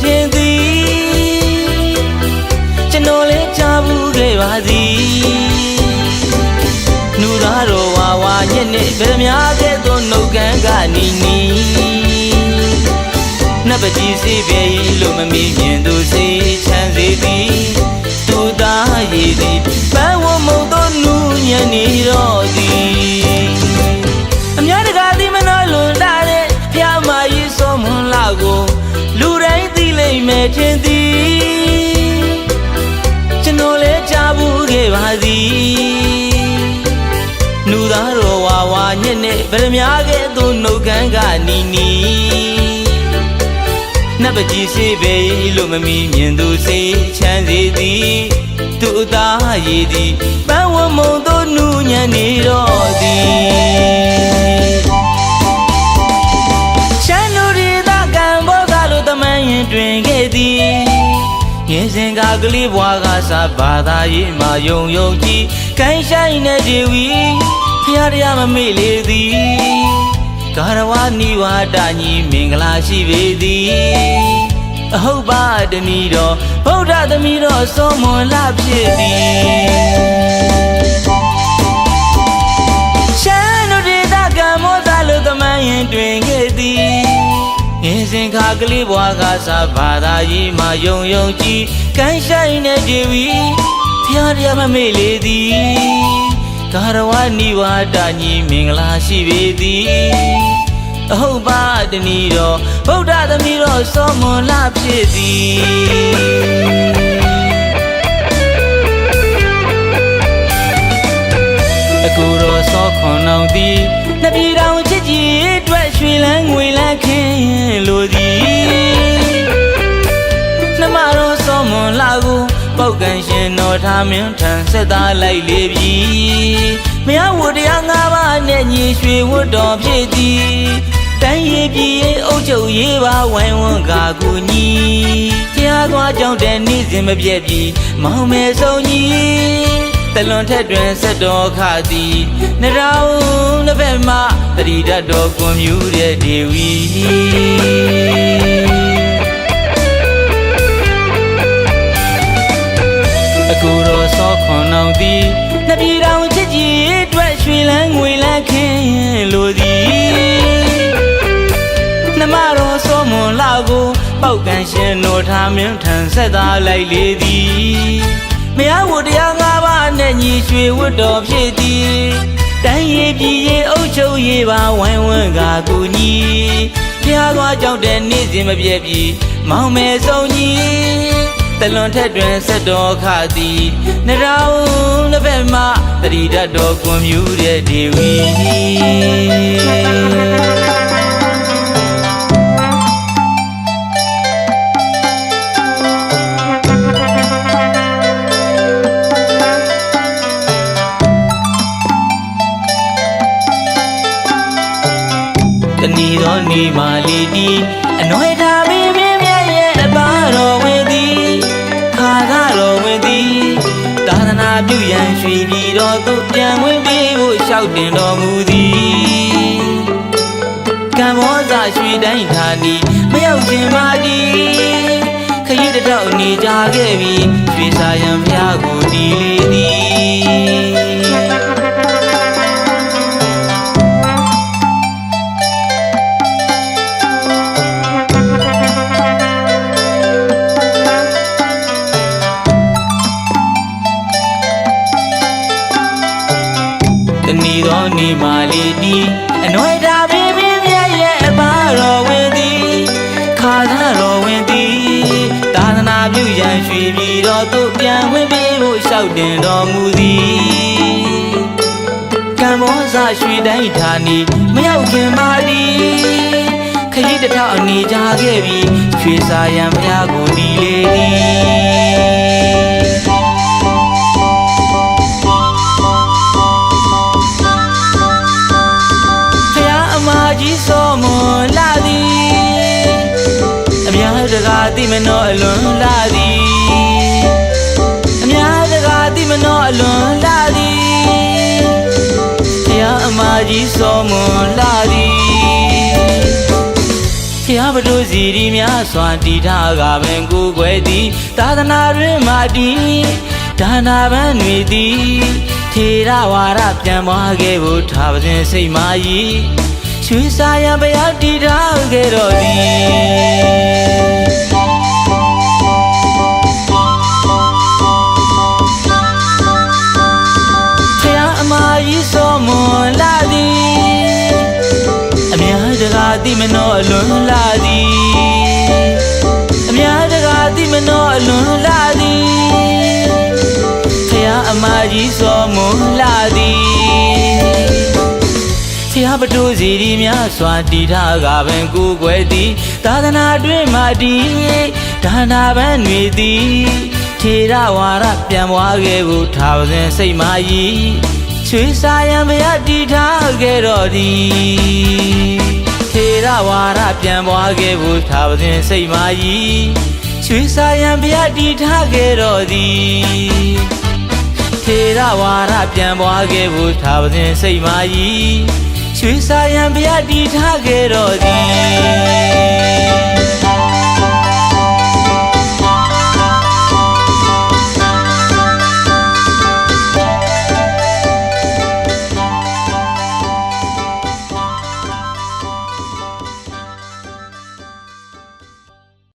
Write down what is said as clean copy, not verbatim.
ထင်သည်ကျွန်တော်လည်းကြားဘူးခဲ့ပါသည်နူရာတော်ဝါဝါညက်နဲ့ဗရမ ्या တဲ့သောနှုတ်ခမ်းကနီနီနတ်ပကြီးစေပေလို့မမီမြင်သူစေချမ်းစေသည်သူသားရည်သည်ပန်းဝမုံသောနူညံနေတော့သည်အများတကာသည်မနှောလွန်တာတဲ့ဖျားမကြီးစောမွန်လာကိုလူတိုင်းသိလိမ့်မယ်ထင်သည်ကျွန်တော်လည်းကြားဘူးခဲ့ပါသည်နူသားတော်ဝါဝါညက်နဲ့ဗရမ ्या ကဲ့သို့နှုတ်ခမ်းကနီနီနတ်ပကြီးစေပေလို့မမီမြင်သူစေချမ်းစေသည်သူအသားရည်သည်ပန်းဝမုံသောနူညံနေတော့သည်ရှမ်းလူရီသာကံဘောကလိုတမန်ရင်တွင်ခဲ့သည်ငင်းစင်ကကလေးဘွားကစားဘာသာရေးမှာယုံယုံကြည်ကိုင်းဆိုင်နေကြဝီဖျားတရားမမေ့လေသည်ကာရဝနိဝါဒညီမင်္ဂလာရှိပေသည်အဟုတ်ပါတမီတော်ဗုဒ္ဓသမီးတော်စောမွန်လာဖြစ်သည်ရှမ်းလူဒေသကံမောသာလူသမိုင်းရင်တွင်ခဲ့သည်ငင်းစင်ခါကလေးဘွားကစားဘာသာရေးမှာယုံယုံကြည်ကိုင်းဆိုင်နေကြဝီဖျားတရားမမေ့လေသည်ကာရဝနိဝါဒညီမင်္ဂလာရှိပေသည်အဟုတ်ပါတနည်းတော်ဗုဒ္ဓသမီးတော်စောမွန်လာဖြစ်သည်အခုတော်စောခွန်အောင်သည်နှစ်ပြည်တော်ချစ်ကြည်အတွက်ရွှေလန်းငွေလန်းခင်းလိုသည်နှမတော်စောမွန်လာကိုပောက်ကန်ရှင်တော်ထားမင်းထံဆက်သားလိုက်လေပြီမရဝတရား၅ပါးနဲ့ညီရွှေဝတ်တော်ဖြစ်သည်တိုင်းရည်ပြည်အုပ်ချုပ်ရေးပါဝိုင်းဝန်းကာကူညီကြားသွားကြောင်းတဲ့နေ့စဉ်မပြည့်ပြီမောင်မဲဆုံးကြီးတလွန်ထက်တွင်ဆက်တော်ခသည်နှရောင်းတစ်ဖက်မှတတိတတ်တော်ကွန်မြူတဲ့ဒေဝီအခုတော်စောခွန်အောင်သည်နှစ်ပြည်တော်ချစ်ကြည်အတွက်ရွှေလန်းငွေလန်းခင်းလိုသည်နှမတော်စောမွန်လာကိုပောက်ကန်ရှင်တော်ထားမင်းထံဆက်သားလိုက်လေသည်မရဝတရား၅ပါးနဲ့ညီရွှေဝတ်တော်ဖြစ်သည်တိုင်းရည်ပြည်ရေးအုပ်ချုပ်ရေးပါဝိုင်းဝန်းကာကူညီဖျားသွားကြောက်တဲ့နေ့စဉ်မပြည့်ပြီမောင်မဲဆုံးကြီးတလွန်ထက်တွင်ဆက်တော်ခသည်နှရောင်းတစ်ဖက်မှတတိတတ်တော်ကွန်မြူတဲ့ဒေဝီတဏီတော်နေမာလီတီအနွယ်ထားပြီးမြဲရဲ့အပါတော်ဝင်သည်ခါသာတော်ဝင်သည်သာသနာပြုရန်ရွှေပြည်တော်သို့ပြန်ဝင်ပြီးဖို့လျှောက်တင်တော်မူသည်ကံမောဇရွှေတိုင်းဌာနီမရောက်ခြင်းပါသည်ခရီးတစ်ထောက်နေကြခဲ့ပြီးရွှေစာရန်ဖျားကိုတီးလေသည်နေမာလီတီအနွယ်ထားပြီးမြဲရဲ့အပါတော်ဝင်သည်ခါသာတော်ဝင်သည်သာသနာပြုရန်ရွှေပြည်တော်သို့ပြန်ဝင်ပြီးဖို့လျှောက်တင်တော်မူသည်ကံမောဇရွှေတိုင်းဌာနီမရောက်ခင်ပါသည်ခရီးတစ်ထောက်နေကြခဲ့ပြီးရွှေစာရန်ဖျားကိုတီးလေသည်ကြီးစောမွန်လာသည်အများတကာတိမနောအလွန်လာသည်အများတကာတိမနောအလွန်လာသည်ဘုရားအမကြီးစောမွန်လာသည်ဘုရားဘဒုစီ စီရီများစွာတည်ထားကပင်ကိုယ်ွယ်သည်သာသနာတွင်မာတည်ဒါနာပန်းတွေသည်ထေရဝါဒပြန်ပွားခဲ့ဖို့ထားပါစဉ်စိတ်မာ၏ရွှေစာရန်ဘုရားတည်ထားခဲ့တော်သည်စောမွန်လာသည်အများတကားတိမနောအလွန်လာသည်အများတကားတိမနောအလွန်လာသည်ဖယားအမကြီးစောမွန်လာသည်ဖယားပတိုးစီရီများစွာတည်ထားကပင်ကိုယ်ွယ်သည်သာသနာတွင်မာတည်ဒါနာပန်းတွေသည်ထေရဝါဒပြန်ပွားခဲ့ဖို့ထားပါစဉ်စိတ်မာ၏ရွှေစာရန်ဘုရားတည်ထားခဲ့တော်သည်ထေရဝါဒပြန်ပွားခဲ့ဖို့ထားပါစဉ်စိတ်မာ၏ရွှေစာရန်ဘုရားတည်ထားခဲ့တော်သည်ထေရဝါဒပြန်ပွားခဲ့ဖို့ထားပါစဉ်စိတ်မာ၏ရွှေစာရန်ဘုရားတည်ထားခဲ့တော်သည်